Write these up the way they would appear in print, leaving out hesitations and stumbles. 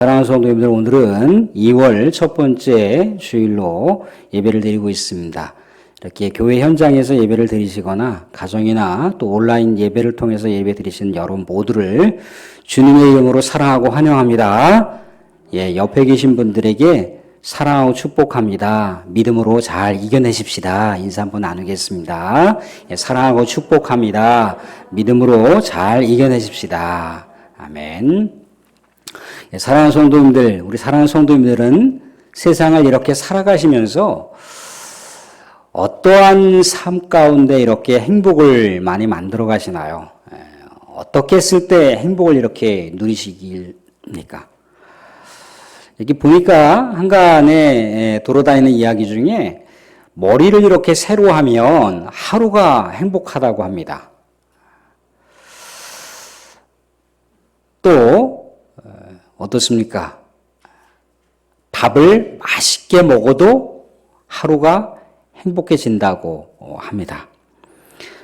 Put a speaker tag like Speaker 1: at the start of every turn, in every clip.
Speaker 1: 사랑하는 성도님들, 오늘은 2월 첫 번째 주일로 예배를 드리고 있습니다. 이렇게 교회 현장에서 예배를 드리시거나 가정이나 또 온라인 예배를 통해서 예배 드리시는 여러분 모두를 주님의 이름으로 사랑하고 환영합니다. 옆에 계신 분들에게 사랑하고 축복합니다. 믿음으로 잘 이겨내십시다. 인사 한번 나누겠습니다. 사랑하고 축복합니다. 믿음으로 잘 이겨내십시다. 아멘. 사랑하는 성도님들, 우리 사랑하는 성도님들은 세상을 이렇게 살아가시면서 어떠한 삶 가운데 이렇게 행복을 많이 만들어 가시나요? 어떻게 했을 때 행복을 이렇게 누리시길입니까? 여기 보니까 한간에 돌아다니는 이야기 중에 머리를 이렇게 새로 하면 하루가 행복하다고 합니다. 또 어떻습니까? 밥을 맛있게 먹어도 하루가 행복해진다고 합니다.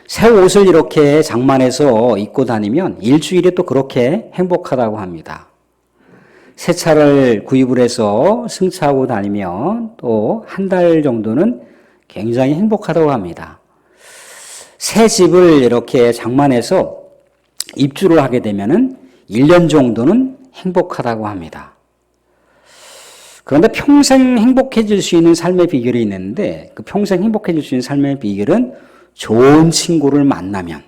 Speaker 1: 새 옷을 이렇게 장만해서 입고 다니면 일주일에 또 그렇게 행복하다고 합니다. 새 차를 구입을 해서 승차하고 다니면 또 한 달 정도는 굉장히 행복하다고 합니다. 새 집을 이렇게 장만해서 입주를 하게 되면은 1년 정도는 행복하다고 합니다. 그런데 평생 행복해질 수 있는 삶의 비결이 있는데 그 평생 행복해질 수 있는 삶의 비결은 좋은 친구를 만나면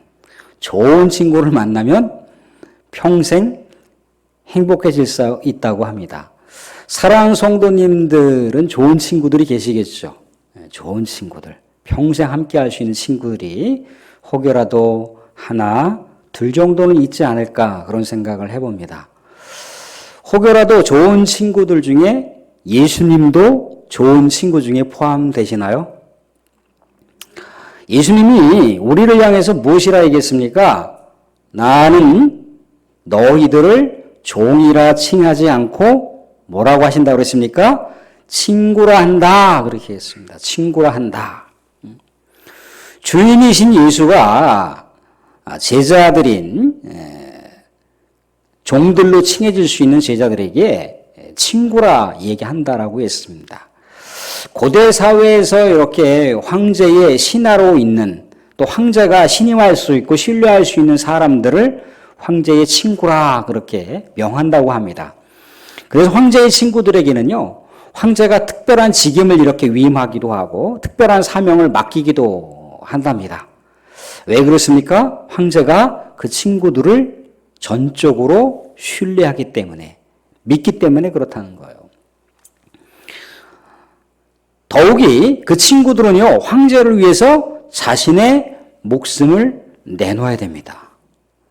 Speaker 1: 평생 행복해질 수 있다고 합니다. 사랑하는 성도님들은 좋은 친구들이 계시겠죠. 좋은 친구들, 평생 함께 할 수 있는 친구들이 혹여라도 하나, 둘 정도는 있지 않을까 그런 생각을 해봅니다. 혹여라도 좋은 친구들 중에 예수님도 좋은 친구 중에 포함되시나요? 예수님이 우리를 향해서 무엇이라 얘기했습니까? 나는 너희들을 종이라 칭하지 않고 뭐라고 하신다고 그랬습니까? 친구라 한다 그렇게 했습니다. 친구라 한다. 주인이신 예수가 제자들인 종들로 칭해질 수 있는 제자들에게 친구라 얘기한다라고 했습니다. 고대 사회에서 이렇게 황제의 신하로 있는 또 황제가 신임할 수 있고 신뢰할 수 있는 사람들을 황제의 친구라 그렇게 명한다고 합니다. 그래서 황제의 친구들에게는요, 황제가 특별한 직임을 이렇게 위임하기도 하고 특별한 사명을 맡기기도 한답니다. 왜 그렇습니까? 황제가 그 친구들을 전적으로 신뢰하기 때문에, 믿기 때문에 그렇다는 거예요. 더욱이 그 친구들은요, 황제를 위해서 자신의 목숨을 내놓아야 됩니다.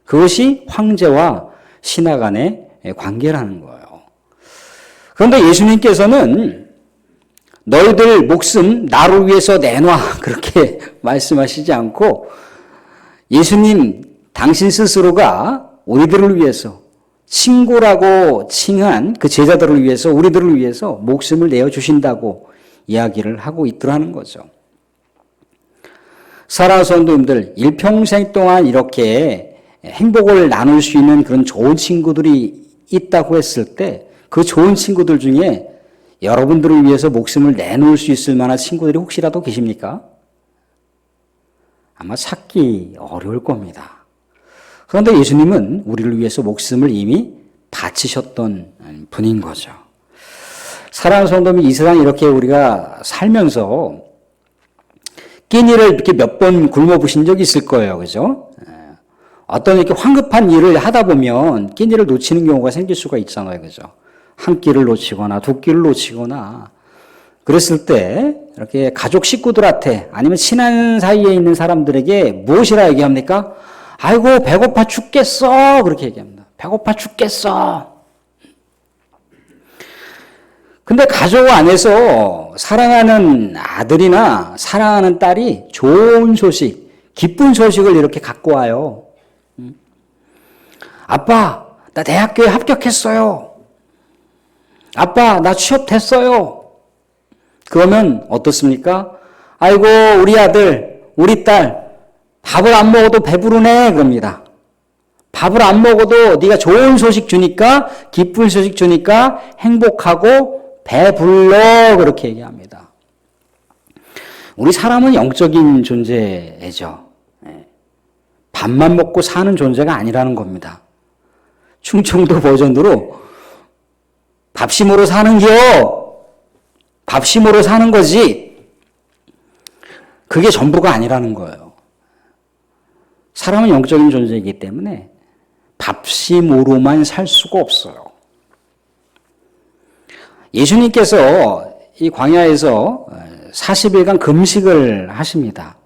Speaker 1: 그것이 황제와 신하 간의 관계라는 거예요. 그런데 예수님께서는 너희들 목숨 나를 위해서 내놔 그렇게 말씀하시지 않고 예수님 당신 스스로가 우리들을 위해서 친구라고 칭한 그 제자들을 위해서 우리들을 위해서 목숨을 내어주신다고 이야기를 하고 있더라는 거죠. 사랑하는 성도님들, 일평생 동안 이렇게 행복을 나눌 수 있는 그런 좋은 친구들이 있다고 했을 때 그 좋은 친구들 중에 여러분들을 위해서 목숨을 내놓을 수 있을 만한 친구들이 혹시라도 계십니까? 아마 찾기 어려울 겁니다. 그런데 예수님은 우리를 위해서 목숨을 이미 바치셨던 분인 거죠. 사랑하는 성도님, 이 세상에 이렇게 우리가 살면서 끼니를 이렇게 몇 번 굶어 보신 적이 있을 거예요. 그죠? 어떤 이렇게 황급한 일을 하다 보면 끼니를 놓치는 경우가 생길 수가 있잖아요. 그죠? 한 끼를 놓치거나 두 끼를 놓치거나 그랬을 때 이렇게 가족 식구들한테 아니면 친한 사이에 있는 사람들에게 무엇이라 얘기합니까? 아이고 배고파 죽겠어 그렇게 얘기합니다. 배고파 죽겠어. 근데 가족 안에서 사랑하는 아들이나 사랑하는 딸이 좋은 소식, 기쁜 소식을 이렇게 갖고 와요. 아빠, 나 대학교에 합격했어요. 아빠, 나 취업됐어요. 그러면 어떻습니까? 아이고, 우리 아들, 우리 딸, 밥을 안 먹어도 배부르네, 그럽니다. 밥을 안 먹어도 네가 좋은 소식 주니까, 기쁜 소식 주니까 행복하고 배불러, 그렇게 얘기합니다. 우리 사람은 영적인 존재죠. 밥만 먹고 사는 존재가 아니라는 겁니다. 충청도 버전으로 밥심으로 사는겨, 밥심으로 사는 거지, 그게 전부가 아니라는 거예요. 사람은 영적인 존재이기 때문에 밥심으로만 살 수가 없어요. 예수님께서 이 광야에서 40일간 금식을 하십니다.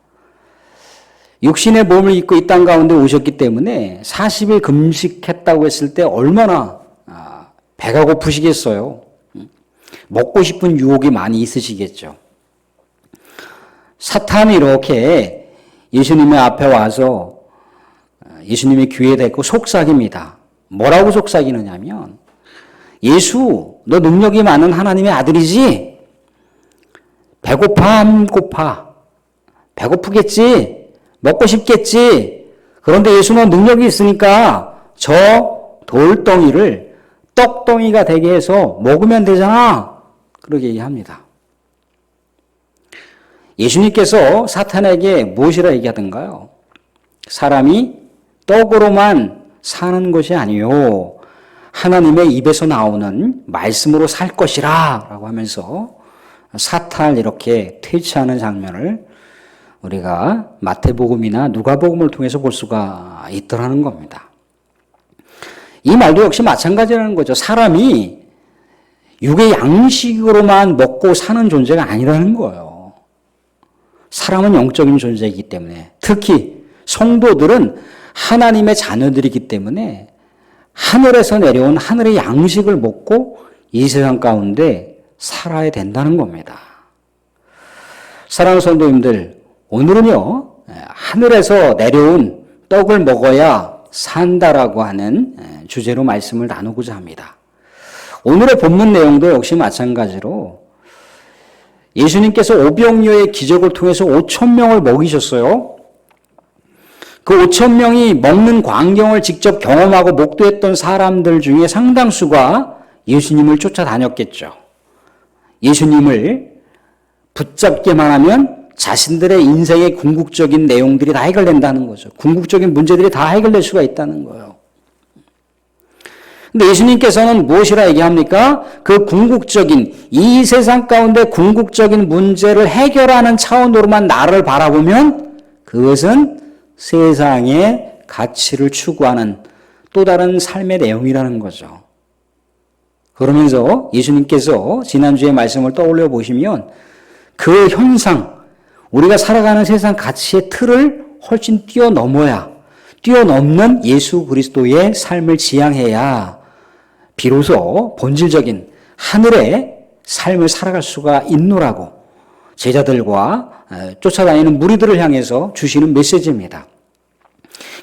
Speaker 1: 육신의 몸을 입고 이 땅 가운데 오셨기 때문에 40일 금식했다고 했을 때 얼마나 배가 고프시겠어요. 먹고 싶은 유혹이 많이 있으시겠죠. 사탄이 이렇게 예수님의 앞에 와서 예수님의 귀에 대고 속삭입니다. 뭐라고 속삭이느냐면, 예수, 너 능력이 많은 하나님의 아들이지? 배고파, 안 고파? 배고프겠지? 먹고 싶겠지? 그런데 예수, 너 능력이 있으니까 저 돌덩이를 떡덩이가 되게 해서 먹으면 되잖아. 그렇게 얘기합니다. 예수님께서 사탄에게 무엇이라 얘기하던가요? 사람이 떡으로만 사는 것이 아니요, 하나님의 입에서 나오는 말씀으로 살 것이라 라고 하면서 사탄을 이렇게 퇴치하는 장면을 우리가 마태복음이나 누가복음을 통해서 볼 수가 있더라는 겁니다. 이 말도 역시 마찬가지라는 거죠. 사람이 육의 양식으로만 먹고 사는 존재가 아니라는 거예요. 사람은 영적인 존재이기 때문에, 특히 성도들은 하나님의 자녀들이기 때문에 하늘에서 내려온 하늘의 양식을 먹고 이 세상 가운데 살아야 된다는 겁니다. 사랑하는 성도님들, 오늘은요, 하늘에서 내려온 떡을 먹어야 산다라고 하는 주제로 말씀을 나누고자 합니다. 오늘의 본문 내용도 역시 마찬가지로 예수님께서 오병이어의 기적을 통해서 5,000명을 먹이셨어요. 그 5,000명이 먹는 광경을 직접 경험하고 목도했던 사람들 중에 상당수가 예수님을 쫓아다녔겠죠. 예수님을 붙잡기만 하면 자신들의 인생의 궁극적인 내용들이 다 해결된다는 거죠. 궁극적인 문제들이 다 해결될 수가 있다는 거예요. 근데 예수님께서는 무엇이라 얘기합니까? 그 궁극적인, 이 세상 가운데 궁극적인 문제를 해결하는 차원으로만 나를 바라보면 그것은 세상의 가치를 추구하는 또 다른 삶의 내용이라는 거죠. 그러면서 예수님께서 지난주의 말씀을 떠올려 보시면 그 현상, 우리가 살아가는 세상 가치의 틀을 훨씬 뛰어넘는 예수 그리스도의 삶을 지향해야 비로소 본질적인 하늘의 삶을 살아갈 수가 있노라고 제자들과 쫓아다니는 무리들을 향해서 주시는 메시지입니다.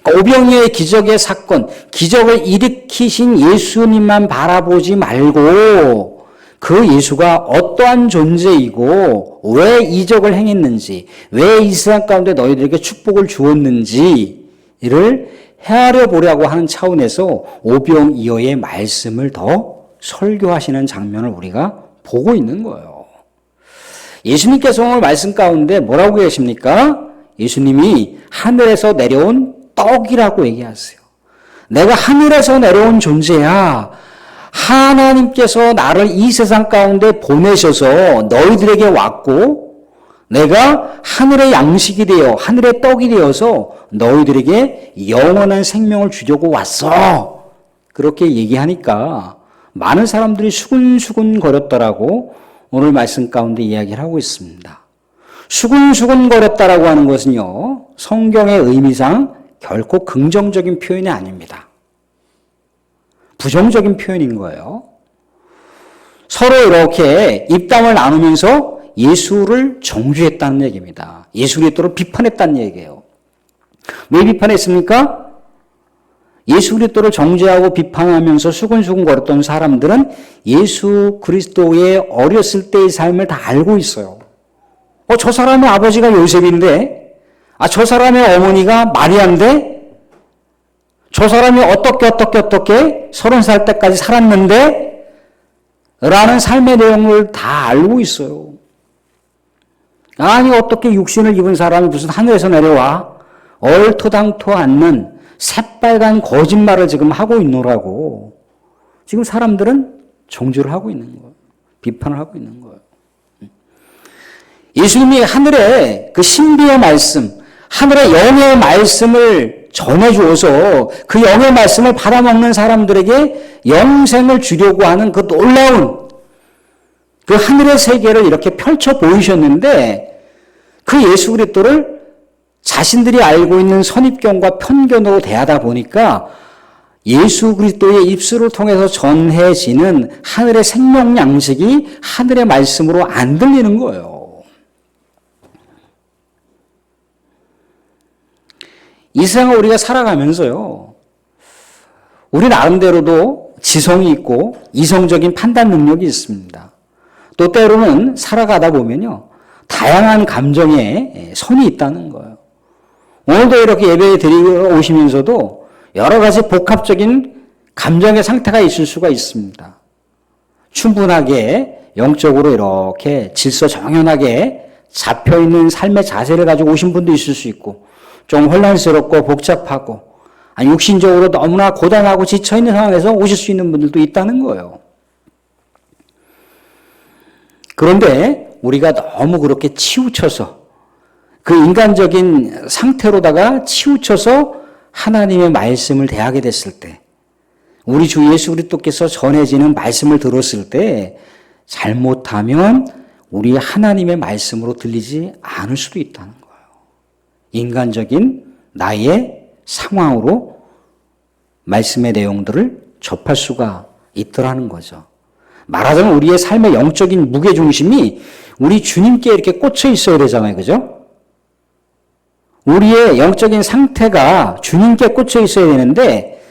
Speaker 1: 그러니까 오병이어의 기적의 사건, 기적을 일으키신 예수님만 바라보지 말고 그 예수가 어떠한 존재이고 왜 이적을 행했는지, 왜 이 세상 가운데 너희들에게 축복을 주었는지를 헤아려 보려고 하는 차원에서 오병이어의 말씀을 더 설교하시는 장면을 우리가 보고 있는 거예요. 예수님께서 오늘 말씀 가운데 뭐라고 계십니까? 예수님이 하늘에서 내려온 떡이라고 얘기하세요. 내가 하늘에서 내려온 존재야. 하나님께서 나를 이 세상 가운데 보내셔서 너희들에게 왔고 내가 하늘의 양식이 되어 하늘의 떡이 되어서 너희들에게 영원한 생명을 주려고 왔어. 그렇게 얘기하니까 많은 사람들이 수근수근 거렸더라고 오늘 말씀 가운데 이야기를 하고 있습니다. 수근수근 거렸다라고 하는 것은요, 성경의 의미상 결코 긍정적인 표현이 아닙니다. 부정적인 표현인 거예요. 서로 이렇게 입담을 나누면서 예수를 정죄했다는 얘기입니다. 예수 그리스도를 비판했다는 얘기예요. 왜 비판했습니까? 예수 그리스도를 정죄하고 비판하면서 수근수근 거렸던 사람들은 예수 그리스도의 어렸을 때의 삶을 다 알고 있어요. 저 사람의 아버지가 요셉인데, 저 사람의 어머니가 마리아인데, 저 사람이 어떻게 30살 때까지 살았는데 라는 삶의 내용을 다 알고 있어요. 아니 어떻게 육신을 입은 사람이 무슨 하늘에서 내려와 얼토당토 않는 새빨간 거짓말을 지금 하고 있노라고. 지금 사람들은 정죄를 하고 있는 거예요. 비판을 하고 있는 거예요. 예수님이 하늘의 그 신비의 말씀, 하늘의 영의 말씀을 전해주어서 그 영의 말씀을 받아먹는 사람들에게 영생을 주려고 하는 그 놀라운 그 하늘의 세계를 이렇게 펼쳐 보이셨는데 그 예수 그리스도를 자신들이 알고 있는 선입견과 편견으로 대하다 보니까 예수 그리스도의 입술을 통해서 전해지는 하늘의 생명 양식이 하늘의 말씀으로 안 들리는 거예요. 이 세상을 우리가 살아가면서요, 우리 나름대로도 지성이 있고 이성적인 판단 능력이 있습니다. 또 때로는 살아가다 보면요, 다양한 감정에 선이 있다는 거예요. 오늘도 이렇게 예배 드리러 오시면서도 여러 가지 복합적인 감정의 상태가 있을 수가 있습니다. 충분하게 영적으로 이렇게 질서정연하게 잡혀있는 삶의 자세를 가지고 오신 분도 있을 수 있고, 좀 혼란스럽고 복잡하고, 육신적으로 너무나 고단하고 지쳐있는 상황에서 오실 수 있는 분들도 있다는 거예요. 그런데 우리가 너무 그렇게 치우쳐서 그 인간적인 상태로다가 치우쳐서 하나님의 말씀을 대하게 됐을 때, 우리 주 예수 그리스도께서 전해지는 말씀을 들었을 때 잘못하면 우리 하나님의 말씀으로 들리지 않을 수도 있다는 거예요. 인간적인 나의 상황으로 말씀의 내용들을 접할 수가 있더라는 거죠. 말하자면 우리의 삶의 영적인 무게중심이 우리 주님께 이렇게 꽂혀 있어야 되잖아요. 그죠? 우리의 영적인 상태가 주님께 꽂혀 있어야 되는데,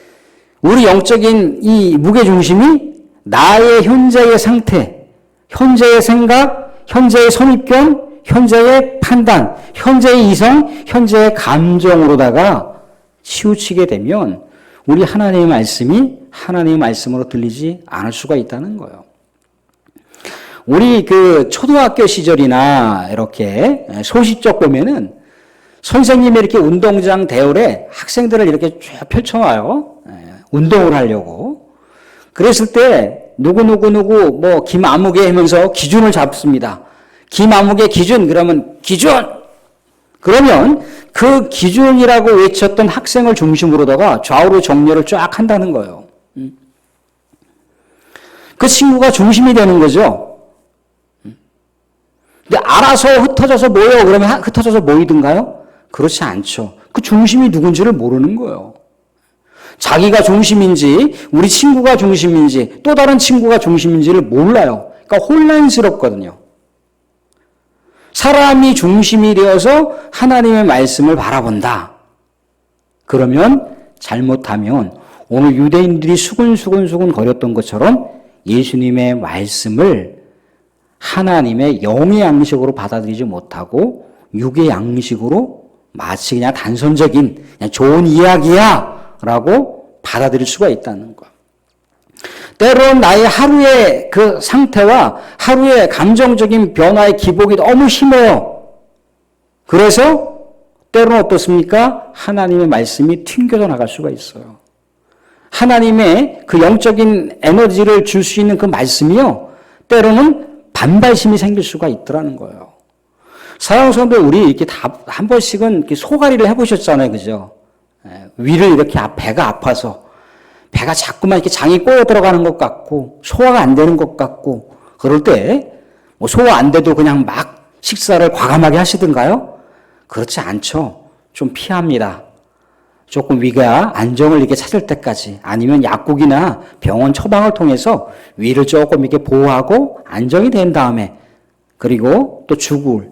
Speaker 1: 우리 영적인 이 무게중심이 나의 현재의 상태, 현재의 생각, 현재의 선입견, 현재의 판단, 현재의 이성, 현재의 감정으로다가 치우치게 되면 우리 하나님의 말씀이 하나님의 말씀으로 들리지 않을 수가 있다는 거예요. 우리 그 초등학교 시절이나 이렇게 소시적 보면은 선생님이 이렇게 운동장 대열에 학생들을 이렇게 쫙 펼쳐놔요. 운동을 하려고. 그랬을 때 누구 뭐 김아무개 하면서 기준을 잡습니다. 김아무개 기준, 그러면 기준! 그러면 그 기준이라고 외쳤던 학생을 중심으로다가 좌우로 정렬을 쫙 한다는 거예요. 그 친구가 중심이 되는 거죠. 근데 알아서 흩어져서 모여 그러면 흩어져서 모이든가요? 그렇지 않죠. 그 중심이 누군지를 모르는 거예요. 자기가 중심인지 우리 친구가 중심인지 또 다른 친구가 중심인지를 몰라요. 그러니까 혼란스럽거든요. 사람이 중심이 되어서 하나님의 말씀을 바라본다. 그러면 잘못하면 오늘 유대인들이 수근수근 거렸던 것처럼 예수님의 말씀을 하나님의 영의 양식으로 받아들이지 못하고 육의 양식으로 마치 그냥 단선적인 그냥 좋은 이야기야 라고 받아들일 수가 있다는 거. 때론 나의 하루의 그 상태와 하루의 감정적인 변화의 기복이 너무 심해요. 그래서 때로는 어떻습니까? 하나님의 말씀이 튕겨져 나갈 수가 있어요. 하나님의 그 영적인 에너지를 줄 수 있는 그 말씀이요, 때로는 반발심이 생길 수가 있더라는 거예요. 사랑하는 성도, 우리 이렇게 다 한 번씩은 이렇게 소가리를 해보셨잖아요. 그죠? 위를 이렇게 배가 아파서 배가 자꾸만 이렇게 장이 꼬여 들어가는 것 같고 소화가 안 되는 것 같고 그럴 때 뭐 소화 안 돼도 그냥 막 식사를 과감하게 하시던가요? 그렇지 않죠. 좀 피합니다. 조금 위가 안정을 이렇게 찾을 때까지, 아니면 약국이나 병원 처방을 통해서 위를 조금 이렇게 보호하고 안정이 된 다음에, 그리고 또 죽을,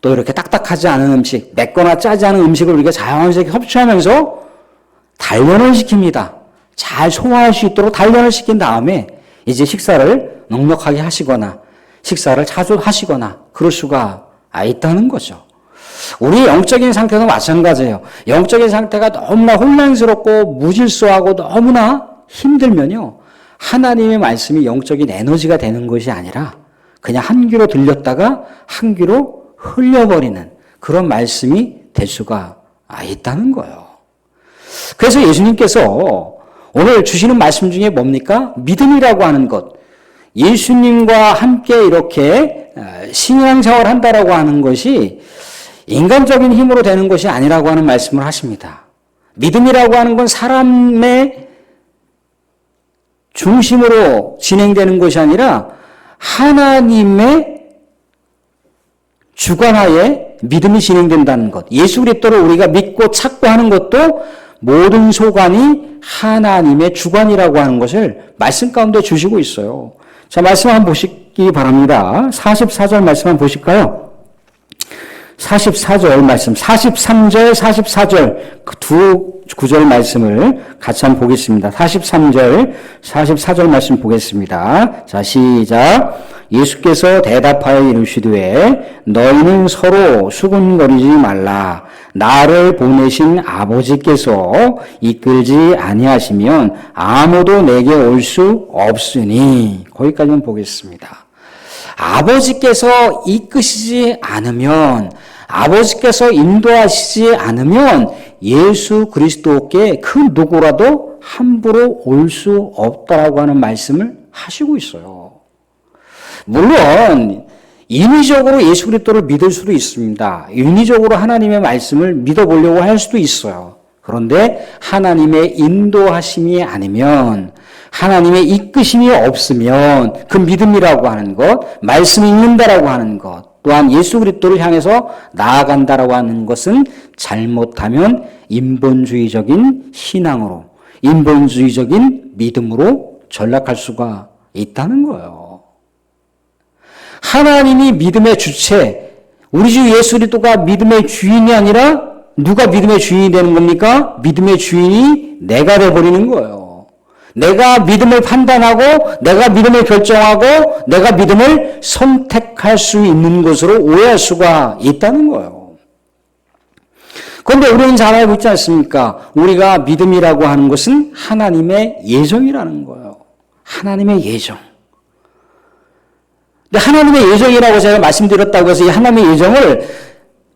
Speaker 1: 또 이렇게 딱딱하지 않은 음식, 맵거나 짜지 않은 음식을 우리가 자연스럽게 섭취하면서 단련을 시킵니다. 잘 소화할 수 있도록 단련을 시킨 다음에 이제 식사를 넉넉하게 하시거나 식사를 자주 하시거나 그럴 수가 있다는 거죠. 우리 영적인 상태도 마찬가지예요. 영적인 상태가 너무나 혼란스럽고 무질서하고 너무나 힘들면요. 하나님의 말씀이 영적인 에너지가 되는 것이 아니라 그냥 한 귀로 들렸다가 한 귀로 흘려버리는 그런 말씀이 될 수가 있다는 거예요. 그래서 예수님께서 오늘 주시는 말씀 중에 뭡니까? 믿음이라고 하는 것. 예수님과 함께 이렇게 신앙생활을 한다라고 하는 것이 인간적인 힘으로 되는 것이 아니라고 하는 말씀을 하십니다. 믿음이라고 하는 건 사람의 중심으로 진행되는 것이 아니라 하나님의 주관하에 믿음이 진행된다는 것. 예수 그리스도를 우리가 믿고 찾고 하는 것도 모든 소관이 하나님의 주관이라고 하는 것을 말씀 가운데 주시고 있어요. 자, 말씀 한번 보시기 바랍니다. 44절 말씀 한번 보실까요? 44절 말씀, 43절, 44절 그 두 구절 말씀을 같이 한번 보겠습니다. 43절, 44절 말씀 보겠습니다. 자, 시작. 예수께서 대답하여 이르시되 너희는 서로 수군거리지 말라. 나를 보내신 아버지께서 이끌지 아니하시면 아무도 내게 올 수 없으니. 거기까지만 보겠습니다. 아버지께서 이끄시지 않으면, 아버지께서 인도하시지 않으면 예수 그리스도께 그 누구라도 함부로 올 수 없다라고 하는 말씀을 하시고 있어요. 물론 인위적으로 예수 그리스도를 믿을 수도 있습니다. 인위적으로 하나님의 말씀을 믿어보려고 할 수도 있어요. 그런데 하나님의 인도하심이 아니면, 하나님의 이끄심이 없으면 그 믿음이라고 하는 것, 말씀이 읽는다라고 하는 것, 또한 예수 그리스도를 향해서 나아간다라고 하는 것은 잘못하면 인본주의적인 신앙으로, 인본주의적인 믿음으로 전락할 수가 있다는 거예요. 하나님이 믿음의 주체, 우리 주 예수 그리스도가 믿음의 주인이 아니라 누가 믿음의 주인이 되는 겁니까? 믿음의 주인이 내가 되어버리는 거예요. 내가 믿음을 판단하고, 내가 믿음을 결정하고, 내가 믿음을 선택할 수 있는 것으로 오해할 수가 있다는 거예요. 그런데 우리는 잘 알고 있지 않습니까? 우리가 믿음이라고 하는 것은 하나님의 예정이라는 거예요. 하나님의 예정. 근데 하나님의 예정이라고 제가 말씀드렸다고 해서 이 하나님의 예정을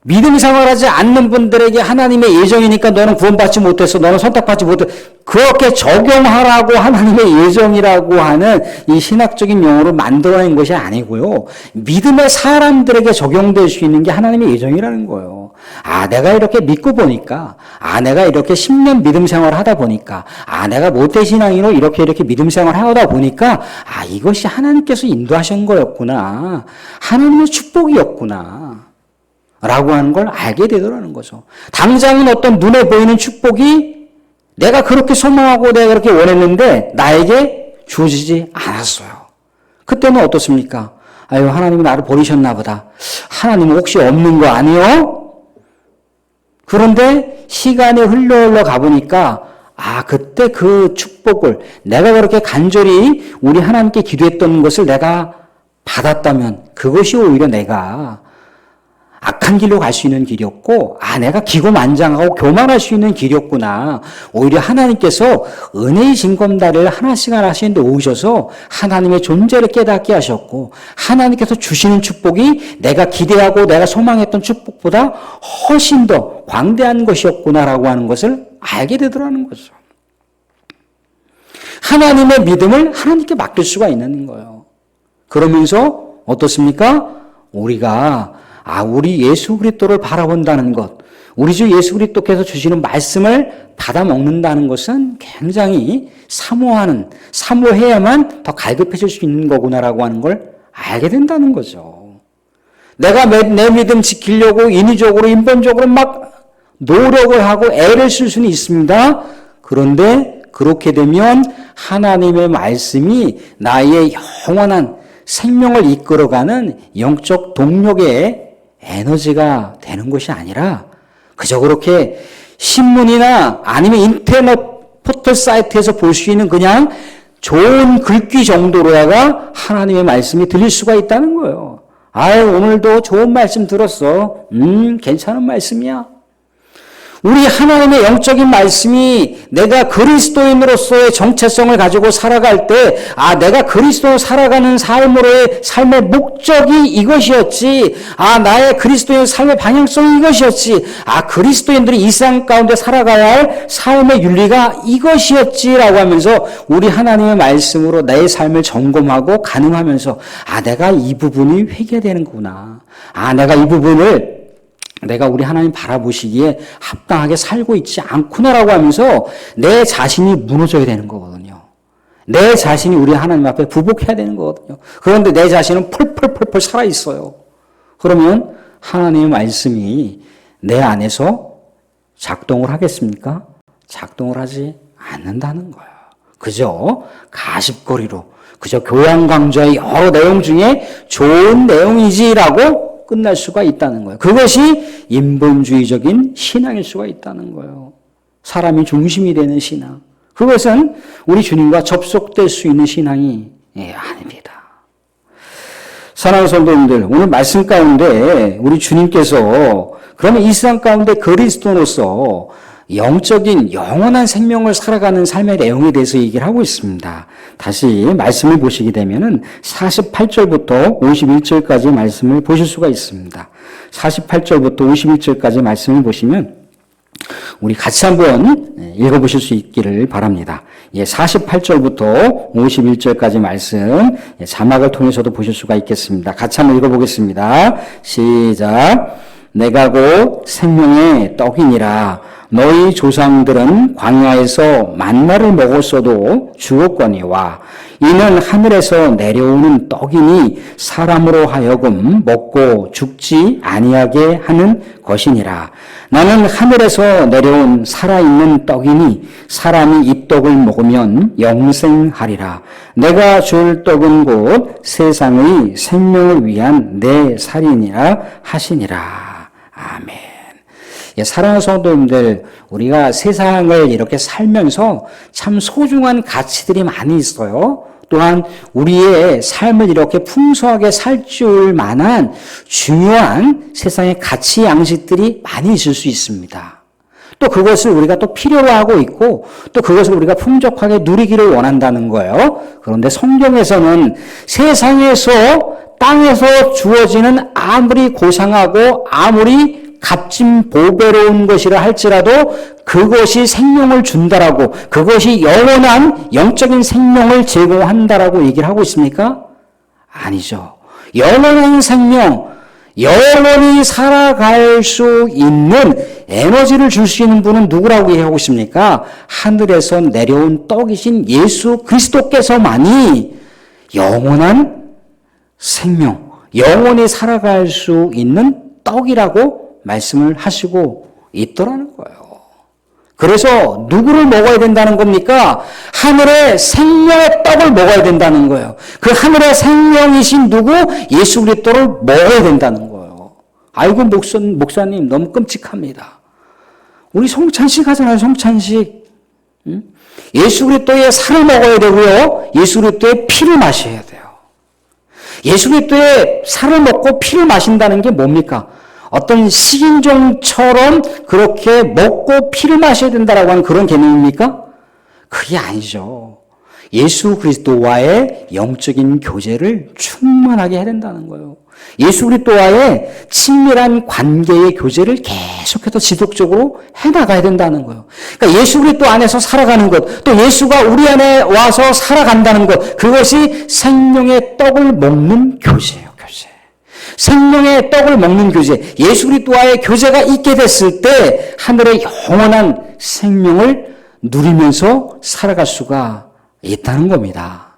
Speaker 1: 믿음 생활하지 않는 분들에게 하나님의 예정이니까 너는 구원받지 못했어, 너는 선택받지 못했어, 그렇게 적용하라고 하나님의 예정이라고 하는 이 신학적인 용어를 만들어낸 것이 아니고요. 믿음의 사람들에게 적용될 수 있는 게 하나님의 예정이라는 거예요. 아, 내가 이렇게 믿고 보니까, 아, 내가 이렇게 10년 믿음 생활을 하다 보니까, 아, 내가 모태신앙인으로 이렇게 믿음 생활을 하다 보니까, 아, 이것이 하나님께서 인도하신 거였구나. 하나님의 축복이었구나. 라고 하는 걸 알게 되더라는 거죠. 당장은 어떤 눈에 보이는 축복이 내가 그렇게 소망하고 내가 그렇게 원했는데 나에게 주어지지 않았어요. 그때는 어떻습니까? 아유, 하나님이 나를 버리셨나 보다. 하나님은 혹시 없는 거 아니요? 그런데 시간이 흘러 가보니까 아, 그때 그 축복을 내가 그렇게 간절히 우리 하나님께 기도했던 것을 내가 받았다면 그것이 오히려 내가 악한 길로 갈 수 있는 길이었고, 아, 내가 기고만장하고 교만할 수 있는 길이었구나. 오히려 하나님께서 은혜의 징검다리를 하나씩 데 오셔서 하나님의 존재를 깨닫게 하셨고, 하나님께서 주시는 축복이 내가 기대하고 내가 소망했던 축복보다 훨씬 더 광대한 것이었구나라고 하는 것을 알게 되더라는 거죠. 하나님의 믿음을 하나님께 맡길 수가 있는 거예요. 그러면서 어떻습니까? 우리가 우리 예수 그리스도를 바라본다는 것, 우리 주 예수 그리스도께서 주시는 말씀을 받아 먹는다는 것은 굉장히 사모해야만 더 갈급해질 수 있는 거구나라고 하는 걸 알게 된다는 거죠. 내가 내 믿음 지키려고 인위적으로 인본적으로 막 노력을 하고 애를 쓸 수는 있습니다. 그런데 그렇게 되면 하나님의 말씀이 나의 영원한 생명을 이끌어가는 영적 동력의 에너지가 되는 것이 아니라 그저 그렇게 신문이나 아니면 인터넷 포털 사이트에서 볼 수 있는 그냥 좋은 글귀 정도로다가 하나님의 말씀이 들릴 수가 있다는 거예요. 아유, 오늘도 좋은 말씀 들었어. 괜찮은 말씀이야. 우리 하나님의 영적인 말씀이 내가 그리스도인으로서의 정체성을 가지고 살아갈 때, 내가 그리스도로 살아가는 삶의 목적이 이것이었지. 나의 그리스도인 삶의 방향성이 이것이었지. 그리스도인들이 이 세상 가운데 살아가야 할 삶의 윤리가 이것이었지라고 하면서 우리 하나님의 말씀으로 내 삶을 점검하고 가늠하면서 내가 이 부분이 회개되는구나. 내가 이 부분을 내가 우리 하나님 바라보시기에 합당하게 살고 있지 않구나라고 하면서 내 자신이 무너져야 되는 거거든요. 내 자신이 우리 하나님 앞에 부복해야 되는 거거든요. 그런데 내 자신은 펄펄펄펄 살아있어요. 그러면 하나님의 말씀이 내 안에서 작동을 하겠습니까? 작동을 하지 않는다는 거예요. 그저 가십거리로, 그저 교양 강좌의 여러 내용 중에 좋은 내용이지라고 끝날 수가 있다는 거예요. 그것이 인본주의적인 신앙일 수가 있다는 거예요. 사람이 중심이 되는 신앙. 그것은 우리 주님과 접속될 수 있는 신앙이 아닙니다. 사랑하는 성도님들, 오늘 말씀 가운데 우리 주님께서 그러면 이 세상 가운데 그리스도로서 영적인 영원한 생명을 살아가는 삶의 내용에 대해서 얘기를 하고 있습니다. 다시 말씀을 보시게 되면은 48절부터 51절까지 말씀을 보실 수가 있습니다. 48절부터 51절까지 말씀을 보시면 우리 같이 한번 읽어보실 수 있기를 바랍니다. 48절부터 51절까지 말씀 자막을 통해서도 보실 수가 있겠습니다. 같이 한번 읽어보겠습니다. 시작. 내가 곧 생명의 떡이니라. 너희 조상들은 광야에서 만나를 먹었어도 죽었거니와 이는 하늘에서 내려오는 떡이니 사람으로 하여금 먹고 죽지 아니하게 하는 것이니라. 나는 하늘에서 내려온 살아있는 떡이니 사람이 이 떡을 먹으면 영생하리라. 내가 줄 떡은 곧 세상의 생명을 위한 내 살이니라 하시니라. 아멘. 사랑하는 성도님들, 우리가 세상을 이렇게 살면서 참 소중한 가치들이 많이 있어요. 또한 우리의 삶을 이렇게 풍성하게 살줄 만한 중요한 세상의 가치 양식들이 많이 있을 수 있습니다. 또 그것을 우리가 또 필요로 하고 있고 또 그것을 우리가 풍족하게 누리기를 원한다는 거예요. 그런데 성경에서는 세상에서 땅에서 주어지는 아무리 고상하고 아무리 값진 보배로운 것이라 할지라도 그것이 생명을 준다라고, 그것이 영원한 영적인 생명을 제공한다라고 얘기를 하고 있습니까? 아니죠. 영원한 생명, 영원히 살아갈 수 있는 에너지를 줄 수 있는 분은 누구라고 얘기하고 있습니까? 하늘에서 내려온 떡이신 예수 그리스도께서만이 영원한 생명, 영원히 살아갈 수 있는 떡이라고 말씀을 하시고 있더라는 거예요. 그래서 누구를 먹어야 된다는 겁니까? 하늘의 생명의 떡을 먹어야 된다는 거예요. 그 하늘의 생명이신 누구? 예수 그리스도를 먹어야 된다는 거예요. 아이고 목사님 너무 끔찍합니다. 우리 성찬식 하잖아요. 성찬식. 예수 그리스도의 살을 먹어야 되고요. 예수 그리스도의 피를 마셔야 돼요. 예수 그리스도의 살을 먹고 피를 마신다는 게 뭡니까? 어떤 식인종처럼 그렇게 먹고 피를 마셔야 된다라고 하는 그런 개념입니까? 그게 아니죠. 예수 그리스도와의 영적인 교제를 충만하게 해야 된다는 거예요. 예수 그리스도와의 친밀한 관계의 교제를 계속해서 지속적으로 해나가야 된다는 거예요. 그러니까 예수 그리스도 안에서 살아가는 것, 또 예수가 우리 안에 와서 살아간다는 것, 그것이 생명의 떡을 먹는 교제예요. 교제. 생명의 떡을 먹는 교제, 예수 그리스도와의 교제가 있게 됐을 때 하늘의 영원한 생명을 누리면서 살아갈 수가 있다는 겁니다.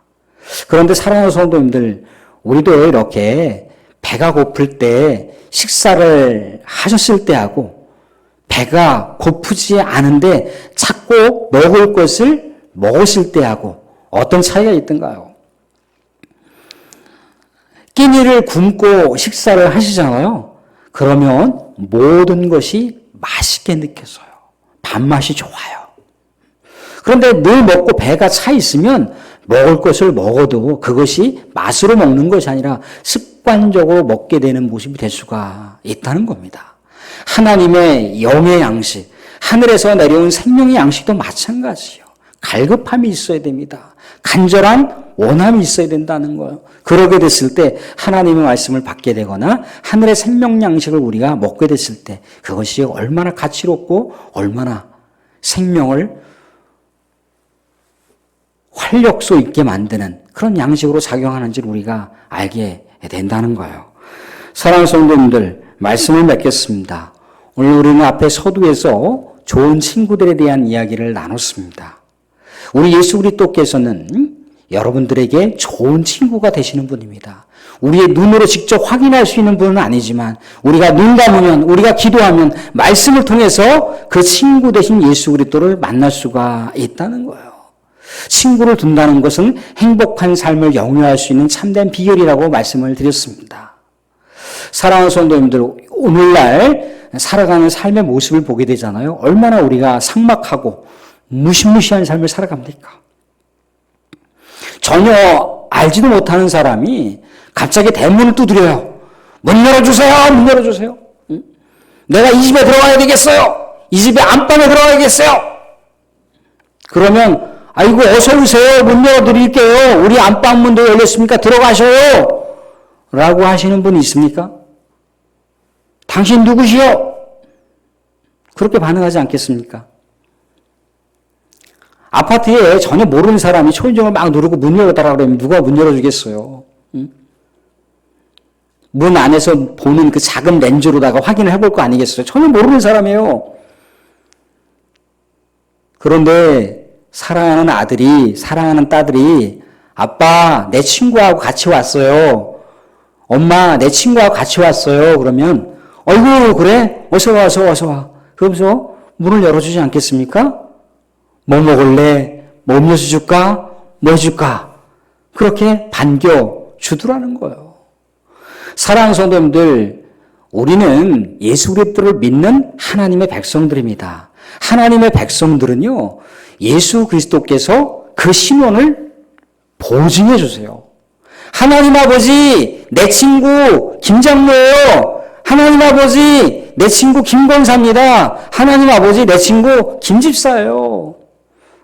Speaker 1: 그런데 사랑하는 성도님들, 우리도 이렇게 배가 고플 때 식사를 하셨을 때하고 배가 고프지 않은데 자꾸 먹을 것을 먹었을 때하고 어떤 차이가 있던가요? 끼니를 굶고 식사를 하시잖아요. 그러면 모든 것이 맛있게 느껴져요. 밥맛이 좋아요. 그런데 늘 먹고 배가 차 있으면 먹을 것을 먹어도 그것이 맛으로 먹는 것이 아니라 습관적으로 습관적으로 먹게 되는 모습이 될 수가 있다는 겁니다. 하나님의 영의 양식, 하늘에서 내려온 생명의 양식도 마찬가지예요. 갈급함이 있어야 됩니다. 간절한 원함이 있어야 된다는 거예요. 그러게 됐을 때 하나님의 말씀을 받게 되거나 하늘의 생명 양식을 우리가 먹게 됐을 때 그것이 얼마나 가치롭고 얼마나 생명을 활력소 있게 만드는 그런 양식으로 작용하는지를 우리가 알게 된다는 거예요. 사랑하는 성도님들, 말씀을 맺겠습니다. 오늘 우리는 앞에 서두에서 좋은 친구들에 대한 이야기를 나눴습니다. 우리 예수 그리스도께서는 여러분들에게 좋은 친구가 되시는 분입니다. 우리의 눈으로 직접 확인할 수 있는 분은 아니지만 우리가 눈 감으면, 우리가 기도하면 말씀을 통해서 그 친구 되신 예수 그리스도를 만날 수가 있다는 거예요. 친구를 둔다는 것은 행복한 삶을 영위할 수 있는 참된 비결이라고 말씀을 드렸습니다. 사랑하는 성도님들, 오늘날 살아가는 삶의 모습을 보게 되잖아요. 얼마나 우리가 삭막하고 무시무시한 삶을 살아갑니까? 전혀 알지도 못하는 사람이 갑자기 대문을 두드려요. 문 열어주세요. 문 열어주세요. 내가 이 집에 들어가야 되겠어요. 이 집에 안방에 들어가야겠어요. 그러면 아이고 어서 오세요. 문 열어드릴게요. 우리 안방 문도 열렸으니까 들어가셔요. 라고 하시는 분이 있습니까? 당신 누구시요? 그렇게 반응하지 않겠습니까? 아파트에 전혀 모르는 사람이 초인종을 막 누르고 문 열어달라 그러면 누가 문 열어주겠어요? 응? 문 안에서 보는 그 작은 렌즈로다가 확인을 해볼 거 아니겠어요? 전혀 모르는 사람이에요. 그런데 사랑하는 아들이, 사랑하는 딸들이 아빠, 내 친구하고 같이 왔어요. 엄마, 내 친구하고 같이 왔어요. 그러면 어이구 그래? 어서 와, 어서 와, 어서 와. 그러면서 문을 열어주지 않겠습니까? 뭐 먹을래? 뭐 음료수 줄까? 뭐 해줄까? 그렇게 반겨주더라는 거예요. 사랑하는 성도님들, 우리는 예수 그리스도를 믿는 하나님의 백성들입니다. 하나님의 백성들은요, 예수 그리스도께서 그 신원을 보증해 주세요. 하나님 아버지, 내 친구 김장로예요. 하나님 아버지, 내 친구 김권사입니다. 하나님 아버지, 내 친구 김집사예요.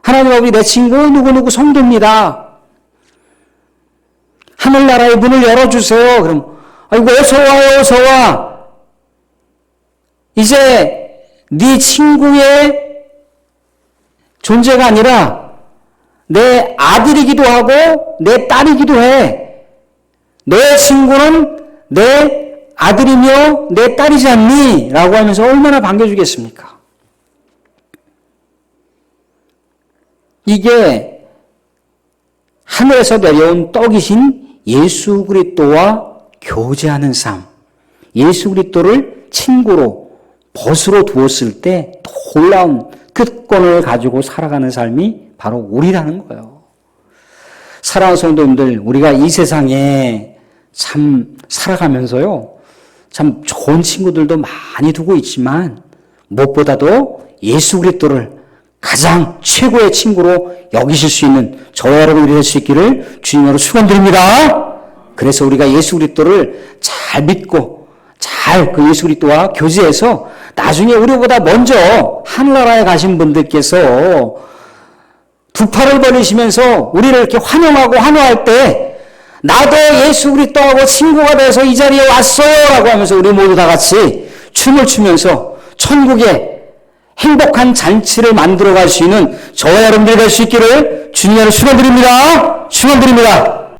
Speaker 1: 하나님 아버지, 내 친구 누구누구 성도입니다. 하늘나라의 문을 열어주세요. 그럼 아이고 어서 와요, 어서 와. 이제 네 친구의 존재가 아니라 내 아들이기도 하고 내 딸이기도 해. 내 친구는 내 아들이며 내 딸이지 않니? 라고 하면서 얼마나 반겨주겠습니까? 이게 하늘에서 내려온 떡이신 예수 그리스도와 교제하는 삶, 예수 그리스도를 친구로 벗으로 두었을 때 놀라운 특권을 가지고 살아가는 삶이 바로 우리라는 거예요. 사랑하는 성도님들, 우리가 이 세상에 참 살아가면서요, 참 좋은 친구들도 많이 두고 있지만 무엇보다도 예수 그리스도를 가장 최고의 친구로 여기실 수 있는 저와 여러분들이 될 수 있기를 주님으로 축원드립니다. 그래서 우리가 예수 그리스도를 잘 믿고 잘 그 예수 그리스도와 교제해서 나중에 우리보다 먼저 하늘나라에 가신 분들께서 두 팔을 벌리시면서 우리를 이렇게 환영하고 환호할 때 나도 예수 그리스도하고 친구가 돼서 이 자리에 왔어요 라고 하면서 우리 모두 다 같이 춤을 추면서 천국에 행복한 잔치를 만들어 갈 수 있는 저와 여러분들이 될 수 있기를 주님으로 축원드립니다. 축원드립니다.